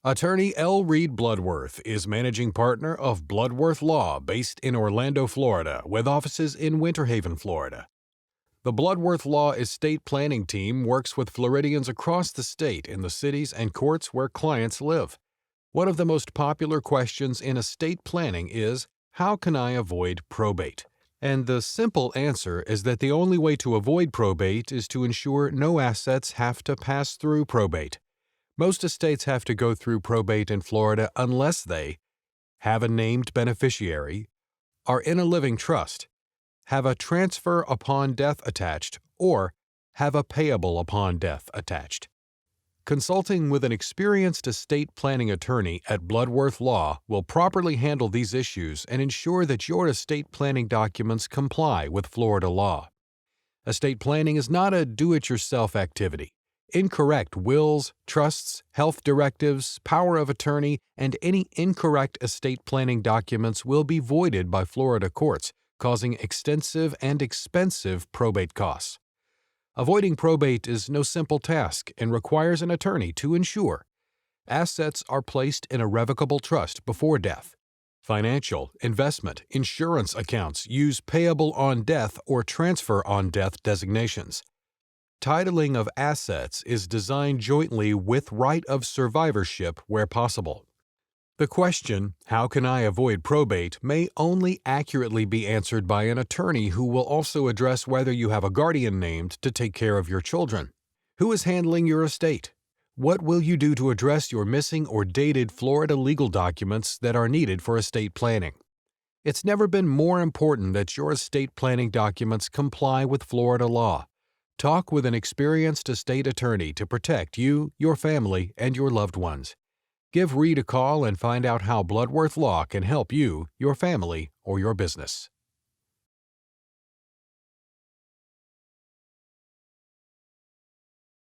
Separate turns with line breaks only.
Attorney L. Reed Bloodworth is managing partner of Bloodworth Law based in Orlando, Florida, with offices in Winter Haven, Florida. The Bloodworth Law estate planning team works with Floridians across the state in the cities and courts where clients live. One of the most popular questions in estate planning is, how can I avoid probate? And the simple answer is that the only way to avoid probate is to ensure no assets have to pass through probate. Most estates have to go through probate in Florida unless they have a named beneficiary, are in a living trust, have a transfer upon death attached, or have a payable upon death attached. Consulting with an experienced estate planning attorney at Bloodworth Law will properly handle these issues and ensure that your estate planning documents comply with Florida law. Estate planning is not a do-it-yourself activity. Incorrect wills, trusts, health directives, power of attorney, and any incorrect estate planning documents will be voided by Florida courts, causing extensive and expensive probate costs. Avoiding probate is no simple task and requires an attorney to ensure assets are placed in a revocable trust before death. Financial, investment, insurance accounts use payable on death or transfer on death designations. Titling of assets is designed jointly with right of survivorship where possible. The question, how can I avoid probate, may only accurately be answered by an attorney who will also address whether you have a guardian named to take care of your children. Who is handling your estate? What will you do to address your missing or dated Florida legal documents that are needed for estate planning? It's never been more important that your estate planning documents comply with Florida law. Talk with an experienced estate attorney to protect you, your family, and your loved ones. Give Reed a call and find out how Bloodworth Law can help you, your family, or your business.